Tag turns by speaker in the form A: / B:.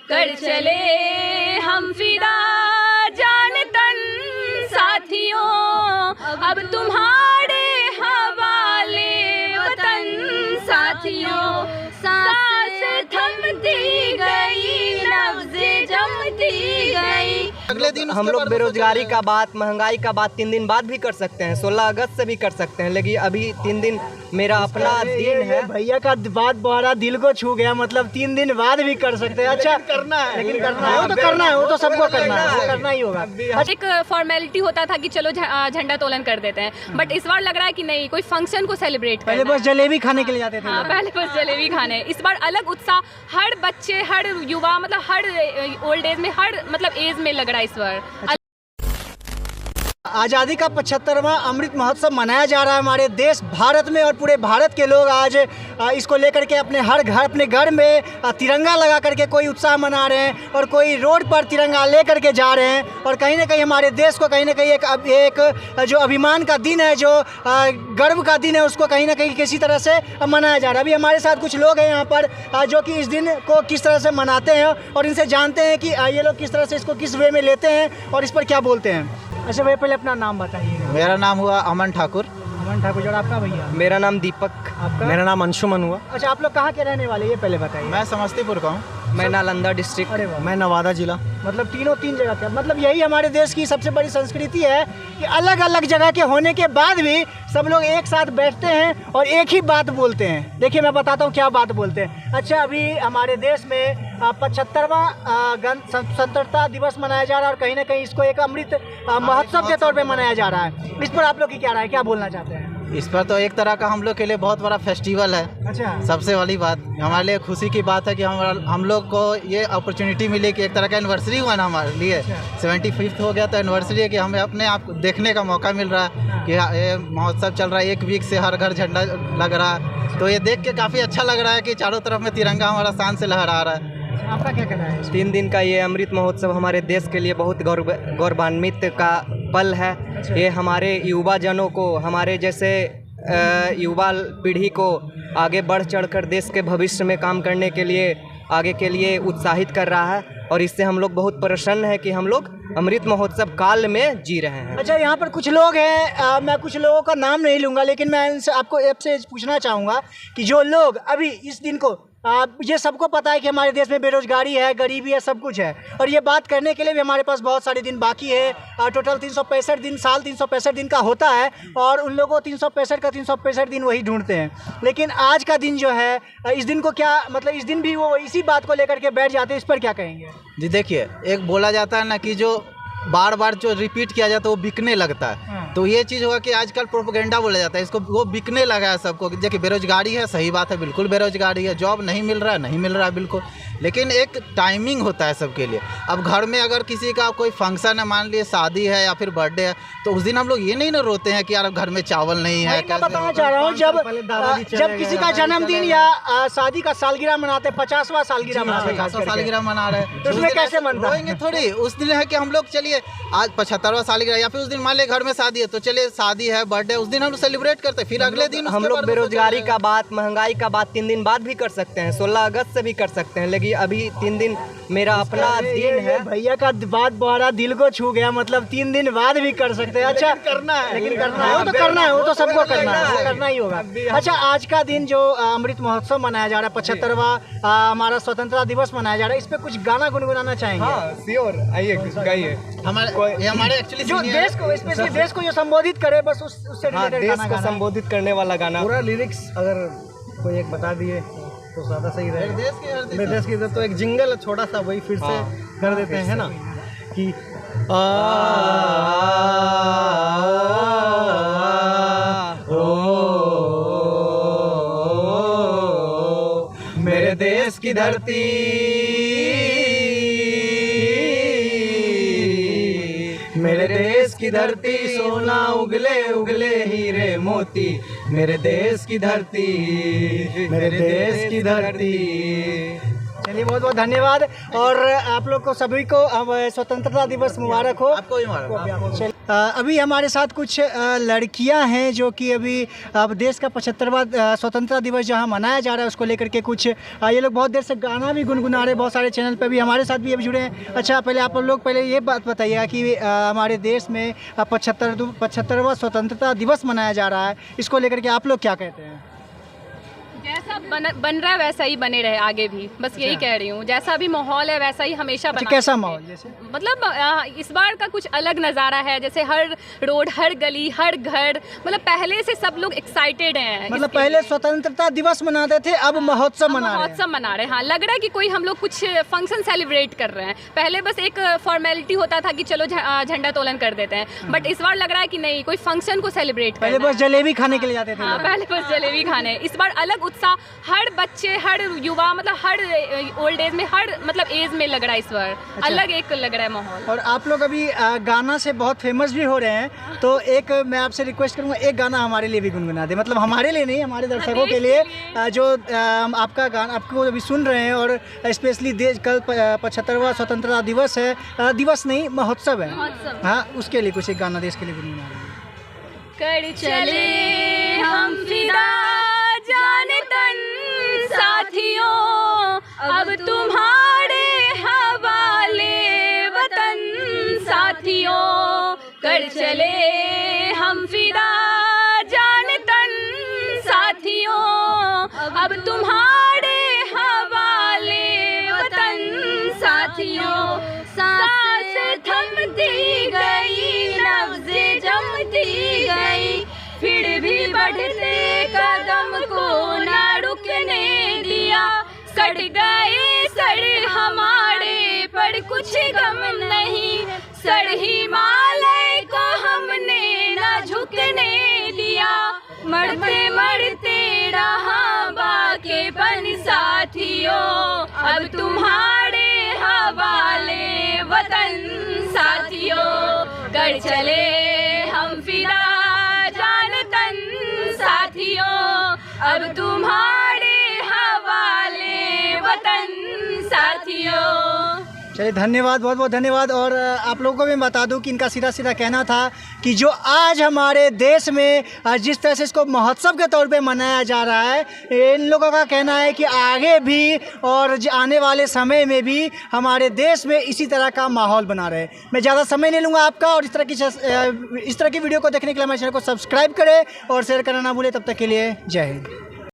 A: कर चले हम फिदा जान तन साथियों, अब तुम्हारे हवाले वतन साथियों। सांस थमती गई, नब्ज़े जमती गई।
B: अगले दिन
C: हम लोग बेरोजगारी का बात, महंगाई का बात 3 दिन बाद भी कर सकते हैं, 16 अगस्त से भी कर सकते हैं, लेकिन अभी 3 दिन मेरा अपना दिन है।
B: भैया का बात बड़ा दिल को छू गया, मतलब 3 दिन बाद भी कर सकते हैं। अच्छा करना है, लेकिन करना है, वो तो करना है, वो तो सबको करना है, वो करना ही होगा।
A: एक फॉर्मेलिटी होता था कि चलो झंडा तोलन कर देते हैं, बट इस बार लग रहा है कि नहीं, कोई फंक्शन को सेलिब्रेट
B: पहले बस जलेबी खाने के लिए जाते थे।
A: हाँ, पहले बस जलेबी खाने। इस बार अलग उत्साह, हर बच्चे, हर युवा, मतलब हर ओल्ड एज में, हर मतलब एज में लग रहा है इस बार।
B: आज़ादी का 75वां अमृत महोत्सव मनाया जा रहा है हमारे देश भारत में, और पूरे भारत के लोग आज इसको लेकर के अपने घर में तिरंगा लगा करके कोई उत्साह मना रहे हैं, और कोई रोड पर तिरंगा लेकर के जा रहे हैं। और कहीं ना कहीं हमारे देश को कहीं ना कहीं एक जो अभिमान का दिन है, जो गर्व का दिन है, उसको कहीं ना कहीं किसी तरह से मनाया जा रहा है। अभी हमारे साथ कुछ लोग हैं यहाँ पर जो कि इस दिन को किस तरह से मनाते हैं, और इनसे जानते हैं कि ये लोग किस तरह से इसको किस वे में लेते हैं और इस पर क्या बोलते हैं। अच्छा भैया, पहले अपना नाम बताइए।
D: मेरा नाम हुआ अमन ठाकुर।
B: अमन ठाकुर। और आपका भैया?
C: मेरा नाम दीपक।
B: आपका?
D: मेरा नाम अंशुमन हुआ।
B: अच्छा, आप लोग कहाँ के रहने वाले, ये पहले बताइए।
D: मैं समस्तीपुर का हूँ।
C: मैं नालंदा डिस्ट्रिक्ट।
B: अरे वाह।
D: मैं नवादा जिला।
B: मतलब तीन जगह के, मतलब यही हमारे देश की सबसे बड़ी संस्कृति है कि अलग अलग जगह के होने के बाद भी सब लोग एक साथ बैठते हैं और एक ही बात बोलते हैं। देखिए मैं बताता हूँ क्या बात बोलते हैं। अच्छा, अभी हमारे देश में 75वां स्वतंत्रता दिवस मनाया जा रहा है, और कहीं ना कहीं इसको एक अमृत महोत्सव के तौर पे मनाया जा रहा है। इस पर आप लोग की क्या राय है, क्या बोलना चाहते हैं?
D: इस पर तो एक तरह का हम लोग के लिए बहुत बड़ा फेस्टिवल है।
B: अच्छा।
D: सबसे बड़ी बात हमारे लिए खुशी की बात है कि हम लोग को ये अपॉर्चुनिटी मिली कि एक तरह का एनिवर्सरी हुआ ना हमारे लिए। 75th हो गया तो एनिवर्सरी है कि हमें अपने आप को देखने का मौका मिल रहा है कि ये महोत्सव चल रहा है। 1 वीक से हर घर झंडा लग रहा है, तो ये देख के काफ़ी अच्छा लग रहा है कि चारों तरफ में तिरंगा हमारा शान से लहरा रहा है।
B: आपका क्या कहना है?
C: 3 दिन का ये अमृत महोत्सव हमारे देश के लिए बहुत गौरवान्वित का पल है। ये हमारे युवा जनों को, हमारे जैसे युवा पीढ़ी को आगे बढ़ चढ़कर देश के भविष्य में काम करने के लिए, आगे के लिए उत्साहित कर रहा है, और इससे हम लोग बहुत प्रसन्न हैं कि हम लोग अमृत महोत्सव काल में जी रहे हैं।
B: अच्छा, यहाँ पर कुछ लोग हैं, मैं कुछ लोगों का नाम नहीं लूँगा, लेकिन मैं इनसे आपसे पूछना चाहूँगा कि जो लोग अभी इस दिन को, ये सबको पता है कि हमारे देश में बेरोजगारी है, गरीबी है, सब कुछ है, और ये बात करने के लिए भी हमारे पास बहुत सारे दिन बाकी है। टोटल 365 दिन, साल 365 दिन का होता है, और उन लोगों को 365 का 365 दिन वही ढूंढते हैं। लेकिन आज का दिन जो है, इस दिन को क्या मतलब, इस दिन भी वो इसी बात को लेकर के बैठ जाते हैं, इस पर क्या कहेंगे?
D: जी देखिए, एक बोला जाता है ना कि जो बार बार जो रिपीट किया जाता है वो बिकने लगता है। तो ये चीज़ होगा कि आजकल प्रोपेगेंडा बोला जाता है, इसको वो बिकने लगा है सबको। देखिए बेरोजगारी है, सही बात है, बिल्कुल बेरोजगारी है, जॉब नहीं मिल रहा है बिल्कुल, लेकिन एक टाइमिंग होता है सबके लिए। अब घर में अगर किसी का कोई फंक्शन है, मान लीजिए शादी है या फिर बर्थडे है, तो उस दिन हम लोग ये नहीं ना रोते हैं कि यार घर में चावल नहीं है।
B: मैं बताना चाह रहा हूँ, जब किसी का जन्मदिन या शादी का सालगिरह मनाते, 50वां सालगिरह मनाते,
D: 50वां सालगिरह मना रहे हैं,
B: तो उसमें कैसे मनता
D: है? थोड़ी उस दिन है कि हम लोग चलिए आज 75वां सालगिरह, या फिर उस दिन मान लिया घर में शादी है तो चलिए शादी है, बर्थडे, उस दिन हम लोग सेलिब्रेट करते हैं। फिर अगले दिन
C: हम लोग बेरोजगारी का बात, महंगाई का बात 3 दिन बाद भी कर सकते हैं, 16 अगस्त से भी कर सकते हैं, लेकिन अभी 3 दिन मेरा अपना दिन है।
B: भैया का बात बड़ा दिल को छू गया, मतलब 3 दिन बाद भी कर सकते हैं। अच्छा करना है, लेकिन करना है, वो तो करना है, वो तो सबको करना है, वो करना ही होगा। अच्छा, आज का दिन जो अमृत महोत्सव मनाया जा रहा है, 75वां हमारा स्वतंत्रता दिवस मनाया जा रहा है, इस पे कुछ गाना गुनगुनाना चाहेंगे?
C: हाँ श्योर, आइए गाइए।
D: हमारे एक्चुअली
B: जो देश को, स्पेशली देश को जो संबोधित करे, बस उससे रिलेटेड
C: देश
B: गाना
C: को
B: गाना।
C: संबोधित करने वाला गाना।
E: पूरा लिरिक्स अगर कोई एक बता दिए तो ज़्यादा सही रहेगा। मेरे देश की इधर तो एक जिंगल है छोटा सा, वही फिर से कर देते हैं, है ना कि
C: मेरे देश की धरती, मेरे देश की धरती, सोना उगले उगले हीरे मोती, मेरे देश की धरती, मेरे देश की धरती।
B: चलिए बहुत बहुत धन्यवाद और आप लोग को सभी को अब स्वतंत्रता दिवस मुबारक हो।
D: आपको भी मुबारक।
B: अभी हमारे साथ कुछ लड़कियां हैं जो कि अभी अब देश का 75वां स्वतंत्रता दिवस जहां मनाया जा रहा है उसको लेकर के कुछ ये लोग बहुत देर से गाना भी गुनगुना रहे हैं, बहुत सारे चैनल पे भी हमारे साथ भी अभी जुड़े हैं। अच्छा पहले आप लोग पहले ये बात बताइएगा कि हमारे देश में 75वां स्वतंत्रता दिवस मनाया जा रहा है, इसको लेकर के आप लोग क्या कहते हैं?
A: जैसा बन रहा है वैसा ही बने रहे आगे भी, बस यही कह रही हूँ। जैसा भी माहौल है वैसा ही हमेशा बना।
B: कैसा माहौल? जैसे
A: मतलब इस बार का कुछ अलग नज़ारा है, जैसे हर रोड, हर गली, हर घर, मतलब पहले से सब लोग एक्साइटेड हैं।
B: मतलब पहले स्वतंत्रता दिवस मनाते थे, अब महोत्सव मना रहे हैं।
A: महोत्सव मना रहे हैं, हाँ। लग रहा है कि कोई हम लोग कुछ फंक्शन सेलिब्रेट कर रहे हैं। पहले बस एक फॉर्मेलिटी होता था कि चलो झंडा तोलन कर देते हैं, बट इस बार लग रहा है कि नहीं, कोई फंक्शन को सेलिब्रेट
B: पहले बस जलेबी खाने के लिए जाते थे।
A: हाँ, पहले बस जलेबी खाने। इस बार अलग उत्साह, हर बच्चे, हर युवा, मतलब हर ओल्ड एज में, हर मतलब एज में लग रहा है इस बार। अलग एक लग रहा है माहौल।
B: और आप लोग अभी गाना से बहुत फेमस भी हो रहे हैं, तो एक मैं आपसे रिक्वेस्ट करूंगा, एक गाना हमारे लिए भी गुनगुना दे। मतलब हमारे लिए नहीं, हमारे दर्शकों के लिए, जो आपका गाना आपको अभी सुन रहे हैं और स्पेशली देश कल 75वां स्वतंत्रता दिवस है, दिवस नहीं महोत्सव है, हाँ, उसके लिए कुछ एक गाना देश के लिए गुनगुना रहे हैं।
A: कर चले हम फिदा जाने तन साथियों, अब तुम्हारे हवाले वतन साथियों। कर चले हम फिदा जाने तन साथियों, अब तुम्हारे हवाले वतन साथियों। सांस थमती गई, नब्ज़े जमती गई, फिर भी बढ़ते कदम को ना रुकने दिया। सड़ गए सड़ हमारे पर कुछ गम नहीं, सड़ हिमालय को हमने ना झुकने दिया। मरते मरते रहा बाकीपन साथियों, अब तुम्हारे हवाले वतन साथियों। कर चले हम फिदा जान तन साथियों, अब तुम्हारे हवाले वतन साथियों।
B: चलिए धन्यवाद, बहुत बहुत धन्यवाद। और आप लोगों को भी बता दूं कि इनका सीधा सीधा कहना था कि जो आज हमारे देश में जिस तरह से इसको महोत्सव के तौर पे मनाया जा रहा है, इन लोगों का कहना है कि आगे भी और आने वाले समय में भी हमारे देश में इसी तरह का माहौल बना रहे। मैं ज़्यादा समय नहीं लूँगा आपका, और इस तरह की वीडियो को देखने के लिए हमारे चैनल को सब्सक्राइब करें और शेयर करना ना भूलें। तब तक के लिए जय हिंद।